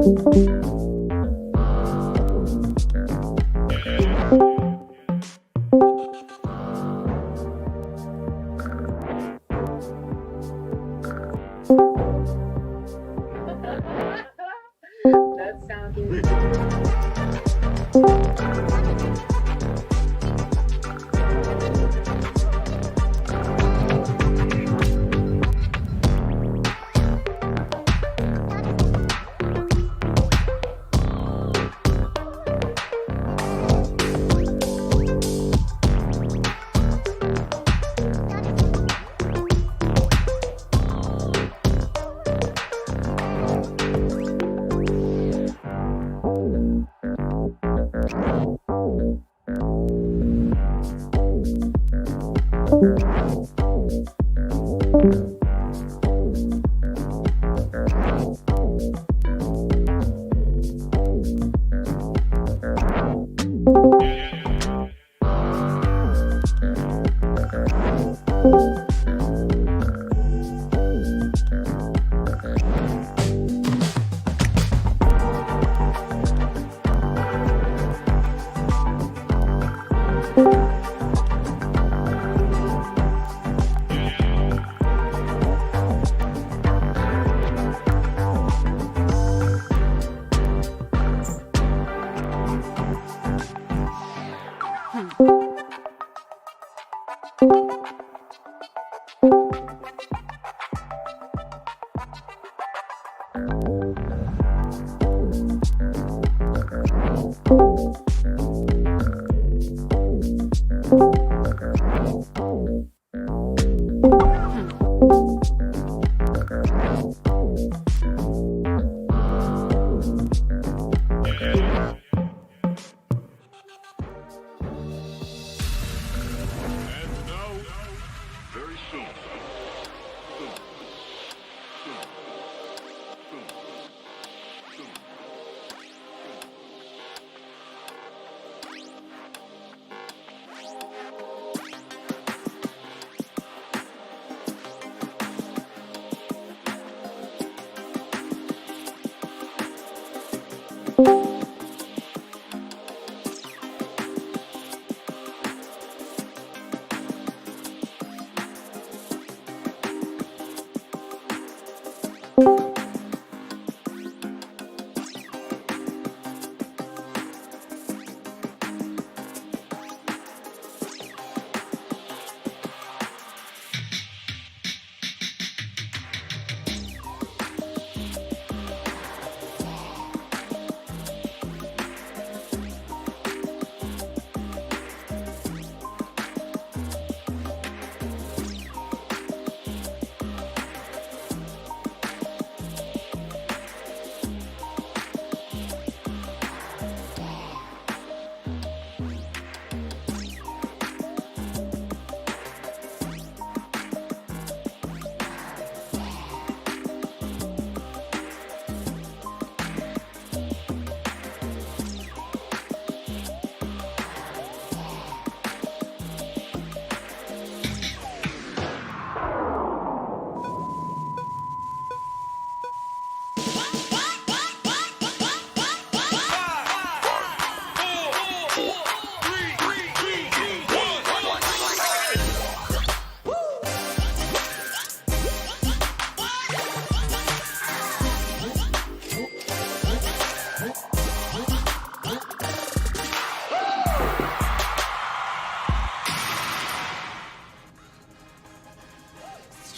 That sounded.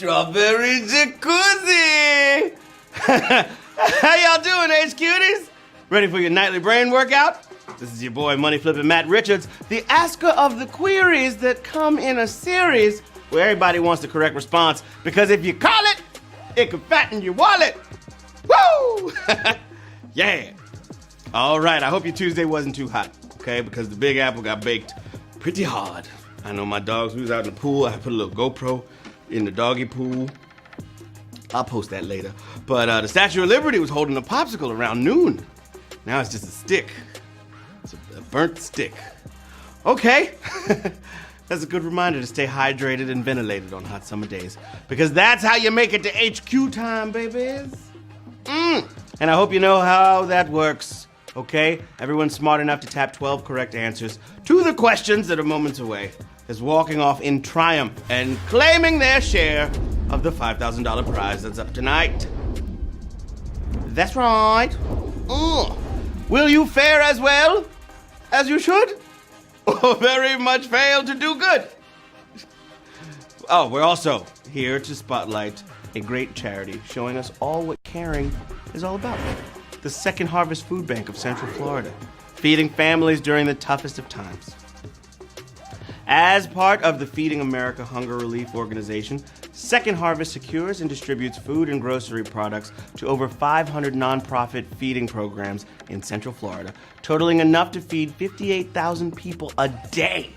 Strawberry jacuzzi! How y'all doing, H cuties? Ready for your nightly brain workout? This is your boy, money flipping Matt Richards, the asker of the queries that come in a series where everybody wants the correct response, because if you call it, it can fatten your wallet. Woo! Yeah. All right, I hope your Tuesday wasn't too hot, okay? Because the Big Apple got baked pretty hard. I know my dogs, we was out in the pool. I put a little GoPro in the doggy pool. I'll post that later. But the Statue of Liberty was holding a popsicle around noon. Now it's just a stick. It's a burnt stick. Okay. That's a good reminder to stay hydrated and ventilated on hot summer days. Because that's how you make it to HQ time, babies. And I hope you know how that works, okay? Everyone's smart enough to tap 12 correct answers to the questions that are moments away is walking off in triumph and claiming their share of the $5,000 prize that's up tonight. That's right. Will you fare as well as you should? Or very much fail to do good? Oh, we're also here to spotlight a great charity showing us all what caring is all about. The Second Harvest Food Bank of Central Florida, feeding families during the toughest of times. As part of the Feeding America Hunger Relief Organization, Second Harvest secures and distributes food and grocery products to over 500 nonprofit feeding programs in Central Florida, totaling enough to feed 58,000 people a day.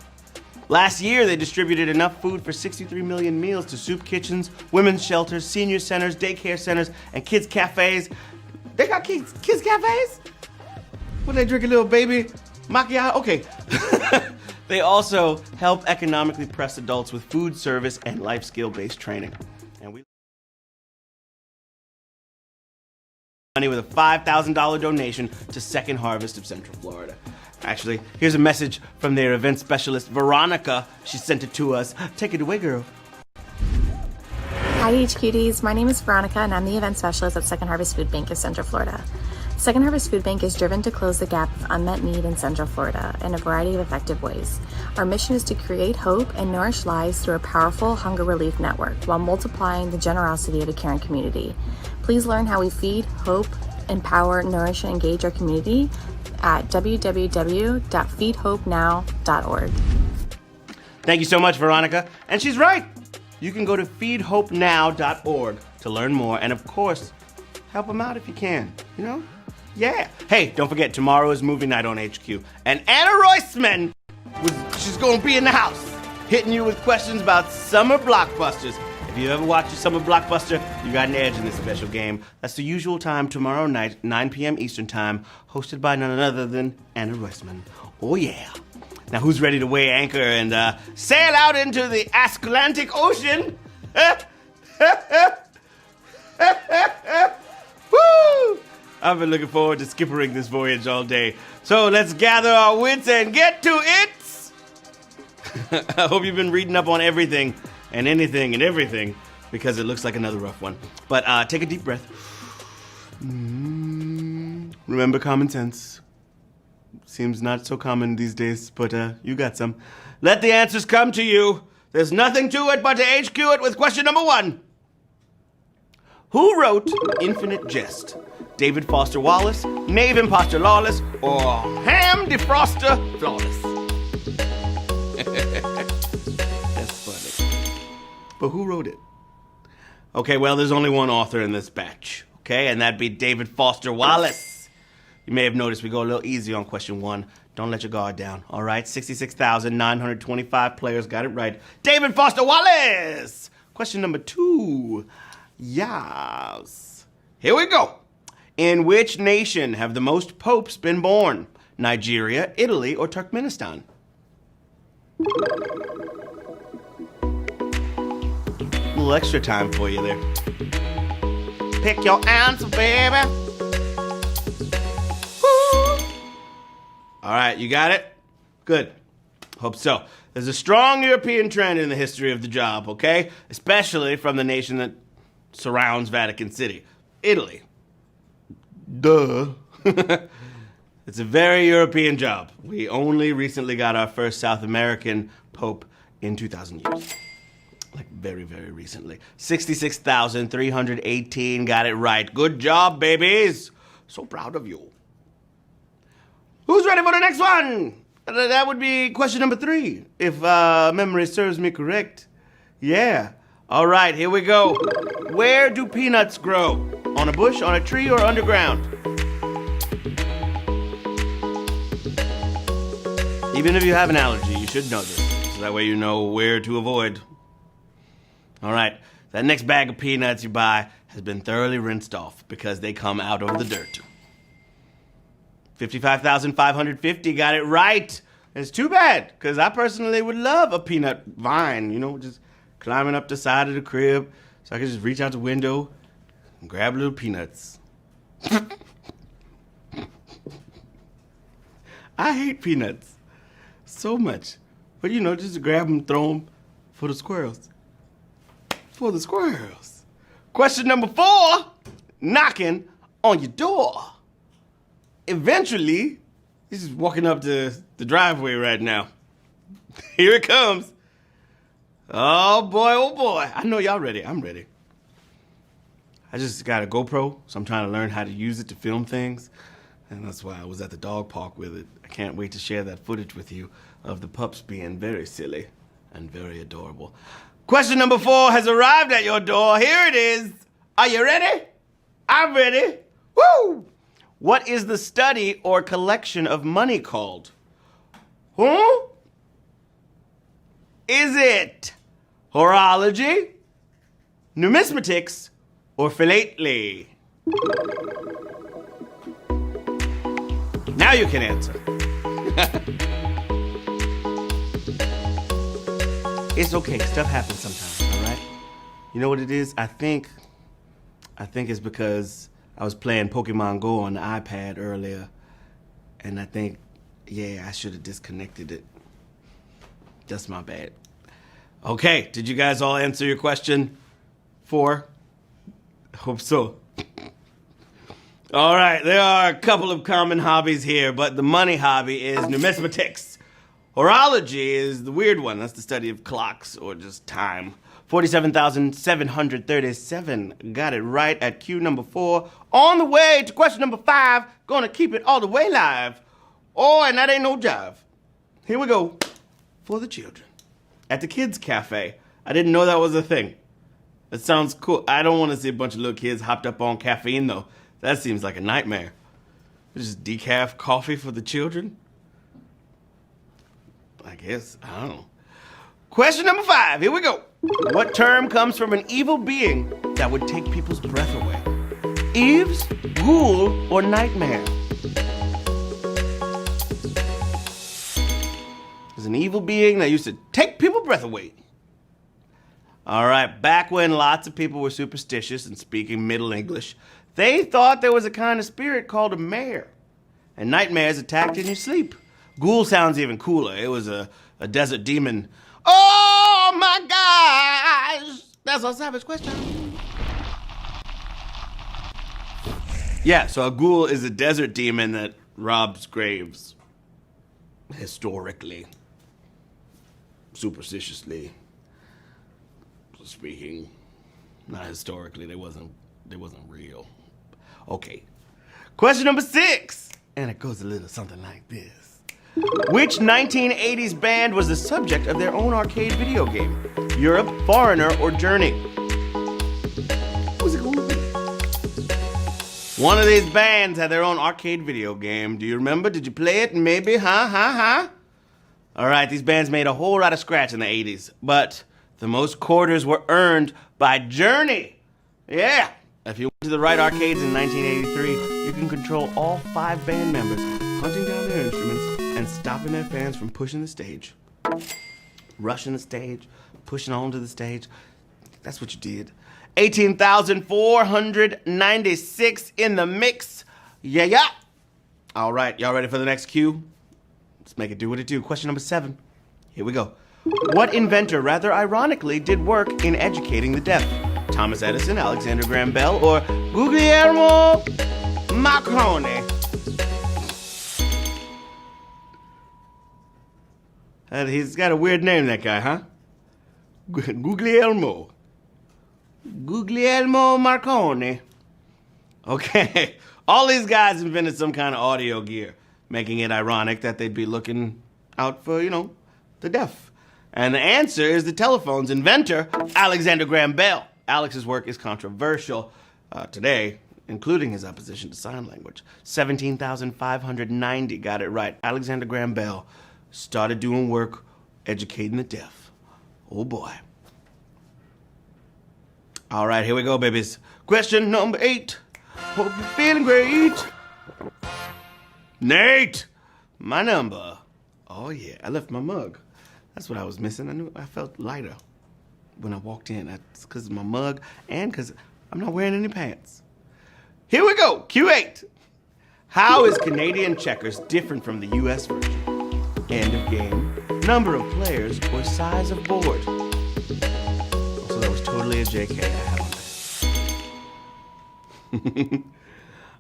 Last year, they distributed enough food for 63 million meals to soup kitchens, women's shelters, senior centers, daycare centers, and kids' cafes. They got kids' cafes? When they drink a little baby macchiato? Okay. They also help economically pressed adults with food service and life skill-based training. And we money with a $5,000 donation to Second Harvest of Central Florida. Actually, here's a message from their event specialist, Veronica. She sent it to us. Take it away, girl. Hi, HQDs. My name is Veronica, and I'm the event specialist at Second Harvest Food Bank of Central Florida. Second Harvest Food Bank is driven to close the gap of unmet need in Central Florida in a variety of effective ways. Our mission is to create hope and nourish lives through a powerful hunger relief network while multiplying the generosity of a caring community. Please learn how we feed, hope, empower, nourish, and engage our community at www.feedhopenow.org. Thank you so much, Veronica. And she's right. You can go to feedhopenow.org to learn more and, of course, help them out if you can, you know? Yeah. Hey, don't forget, tomorrow is movie night on HQ. And Anna Roisman, she's going to be in the house, hitting you with questions about summer blockbusters. If you ever watch a summer blockbuster, you got an edge in this special game. That's the usual time tomorrow night, 9 p.m. Eastern Time, hosted by none other than Anna Roisman. Oh, yeah. Now, who's ready to weigh anchor and sail out into the Atlantic Ocean? Woo! I've been looking forward to skippering this voyage all day. So let's gather our wits and get to it! I hope you've been reading up on everything and anything and everything, because it looks like another rough one. But take a deep breath. Remember common sense. Seems not so common these days, but you got some. Let the answers come to you. There's nothing to it but to HQ it with question number 1. Who wrote Infinite Jest? David Foster Wallace, Knave Imposter Lawless, or Ham Defroster Flawless? That's funny. But who wrote it? Okay, well, there's only one author in this batch, okay? And that'd be David Foster Wallace. You may have noticed we go a little easy on question 1. Don't let your guard down, all right? 66,925 players got it right. David Foster Wallace! Question number 2. Yes. Here we go. In which nation have the most popes been born? Nigeria, Italy, or Turkmenistan? A little extra time for you there. Pick your answer, baby. Woo. All right, you got it? Good. Hope so. There's a strong European trend in the history of the job, okay? Especially from the nation that surrounds Vatican City, Italy. Duh. It's a very European job. We only recently got our first South American pope in 2,000 years. Like very, very recently. 66,318 got it right. Good job, babies. So proud of you. Who's ready for the next one? That would be question number 3, if memory serves me correct. Yeah. All right, here we go. Where do peanuts grow? On a bush, on a tree, or underground? Even if you have an allergy, you should know this, so that way you know where to avoid. All right, that next bag of peanuts you buy has been thoroughly rinsed off because they come out of the dirt. 55,550 got it right. It's too bad, because I personally would love a peanut vine, you know, just climbing up the side of the crib so I could just reach out the window and grab little peanuts. I hate peanuts so much. But you know, just grab them, throw them for the squirrels. For the squirrels. Question number 4, knocking on your door. Eventually, he's just walking up the driveway right now. Here it comes. Oh boy. I know y'all ready. I'm ready. I just got a GoPro, so I'm trying to learn how to use it to film things. And that's why I was at the dog park with it. I can't wait to share that footage with you of the pups being very silly and very adorable. Question number 4 has arrived at your door. Here it is. Are you ready? I'm ready. Woo! What is the study or collection of money called? Huh? Is it horology, numismatics, or philately? Now you can answer. It's okay. Stuff happens sometimes, all right? You know what it is? I think it's because I was playing Pokemon Go on the iPad earlier, and I think, I should have disconnected it. That's my bad. Okay, did you guys all answer your question 4? Hope so. All right, there are a couple of common hobbies here, but the money hobby is numismatics. Horology is the weird one. That's the study of clocks or just time. 47,737. Got it right at cue number 4. On the way to question number 5. Gonna keep it all the way live. Oh, and that ain't no jive. Here we go. For the children. At the kids' cafe. I didn't know that was a thing. That sounds cool. I don't want to see a bunch of little kids hopped up on caffeine, though. That seems like a nightmare. Just decaf coffee for the children? I guess. I don't know. Question number 5. Here we go. What term comes from an evil being that would take people's breath away? Eves, ghoul, or nightmare? There's an evil being that used to take people's breath away. All right, back when lots of people were superstitious and speaking Middle English, they thought there was a kind of spirit called a mare. And nightmares attacked in your sleep. Ghoul sounds even cooler. It was a desert demon. Oh my gosh! That's our savage question. Yeah, so a ghoul is a desert demon that robs graves. Historically. Superstitiously speaking. Not historically, they wasn't real. Okay. Question number 6. And it goes a little something like this. Which 1980s band was the subject of their own arcade video game? Europe, Foreigner, or Journey? Who's it going to be? One of these bands had their own arcade video game. Do you remember? Did you play it? Maybe? Huh? All right, these bands made a whole lot of scratch in the 80s, but the most quarters were earned by Journey. Yeah. If you went to the right arcades in 1983, you can control all 5 band members, hunting down their instruments and stopping their fans from pushing the stage. Rushing the stage, pushing onto the stage. That's what you did. 18,496 in the mix. Yeah. All right, y'all ready for the next cue? Let's make it do what it do. Question number 7. Here we go. What inventor, rather ironically, did work in educating the deaf? Thomas Edison, Alexander Graham Bell, or Guglielmo Marconi? He's got a weird name, that guy, huh? Guglielmo Marconi. Okay. All these guys invented some kind of audio gear, making it ironic that they'd be looking out for, the deaf. And the answer is the telephone's inventor, Alexander Graham Bell. Alex's work is controversial today, including his opposition to sign language. 17,590 got it right. Alexander Graham Bell started doing work educating the deaf. Oh boy. All right, here we go, babies. Question number 8. Hope you're feeling great. Nate, my number. Oh yeah, I left my mug. That's what I was missing. I knew I felt lighter when I walked in. That's because of my mug and because I'm not wearing any pants. Here we go, Q8. How is Canadian checkers different from the US version? End of game, number of players, or size of board? Also, that was totally a JK I had on there.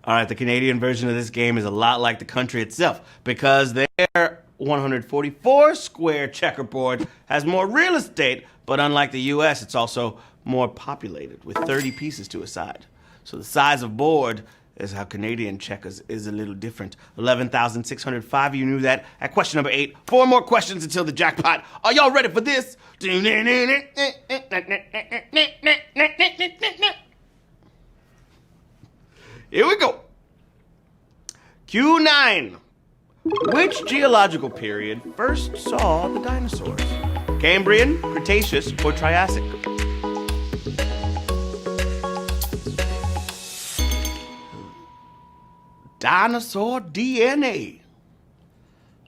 All right, the Canadian version of this game is a lot like the country itself because their 144 square checkerboard has more real estate, but unlike the US, it's also more populated with 30 pieces to a side. So the size of board is how Canadian checkers is a little different. 11,605, you knew that. At question number 8, 4 more questions until the jackpot. Are y'all ready for this? Here we go. Q9. Which geological period first saw the dinosaurs? Cambrian, Cretaceous, or Triassic? Dinosaur DNA.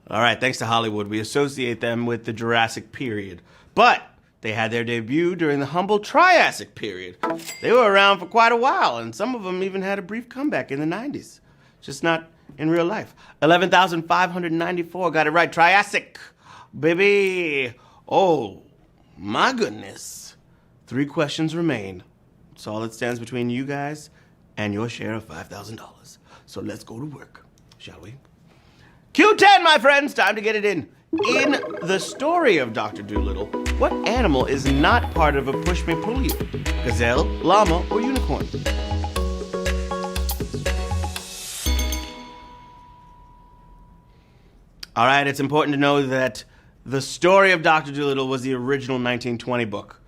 All right, thanks to Hollywood, we associate them with the Jurassic period. But they had their debut during the humble Triassic period. They were around for quite a while, and some of them even had a brief comeback in the 90s. Just not in real life. 11,594 got it right. Triassic, baby. Oh, my goodness. 3 questions remain. It's all that stands between you guys and your share of $5,000. So let's go to work, shall we? Q10, my friends, time to get it in. In the story of Dr. Dolittle, what animal is not part of a push-me-pull-you? Gazelle, llama, or unicorn? All right, it's important to know that the story of Dr. Dolittle was the original 1920 book,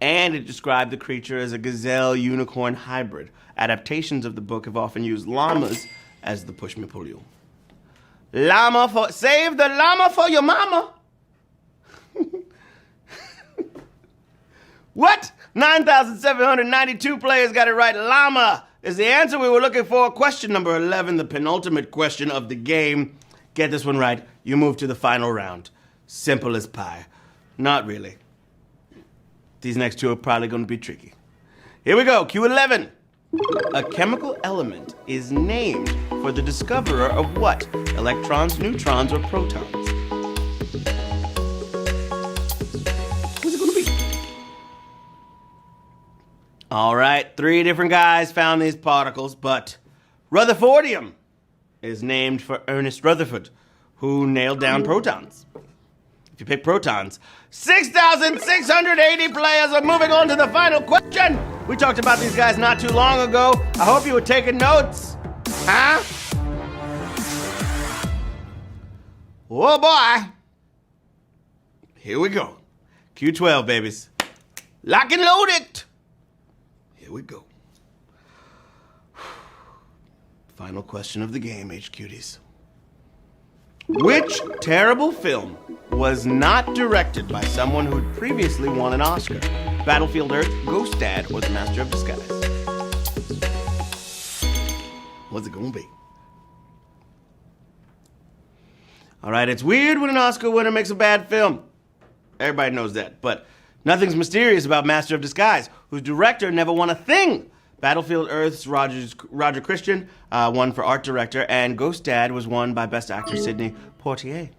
and it described the creature as a gazelle-unicorn hybrid. Adaptations of the book have often used llamas as the push-me-pull-you. Save the llama for your mama. What? 9,792 players got it right. Llama is the answer we were looking for. Question number 11, the penultimate question of the game. Get this one right, you move to the final round. Simple as pie. Not really. These next 2 are probably going to be tricky. Here we go, Q11. A chemical element is named for the discoverer of what? Electrons, neutrons, or protons? Who's it going to be? All right, 3 different guys found these particles, but Rutherfordium is named for Ernest Rutherford, who nailed down protons. If you pick protons, 6,680 players are moving on to the final question. We talked about these guys not too long ago. I hope you were taking notes. Huh? Oh boy. Here we go. Q12, babies. Lock and load it. Here we go. Final question of the game, H-Cuties. Which terrible film was not directed by someone who'd previously won an Oscar? Battlefield Earth, Ghost Dad, or The Master of Disguise? What's it gonna be? All right, it's weird when an Oscar winner makes a bad film. Everybody knows that, but nothing's mysterious about Master of Disguise, whose director never won a thing. Battlefield Earth's Roger Christian won for art director, and Ghost Dad was won by Best Actor Sidney Poitier.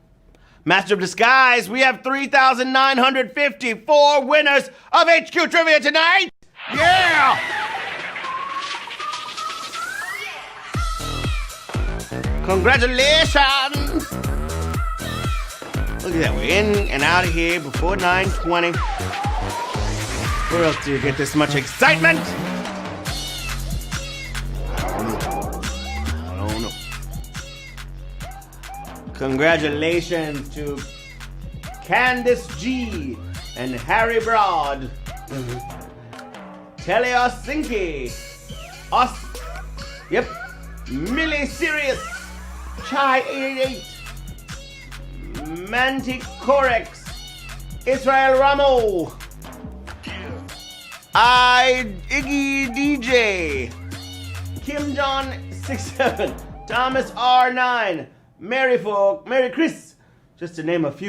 Master of Disguise, we have 3,954 winners of HQ Trivia tonight! Yeah! Congratulations! Look at that, we're in and out of here before 9:20. Where else do you get this much excitement? I don't know. Congratulations to Candice G and Harry Broad. Teleosinki. Millie Sirius. Chai 88. Mantic Corex. Israel Ramo. Iggy DJ. Kim John 67. Thomas R9. Mary Chris. Just to name a few.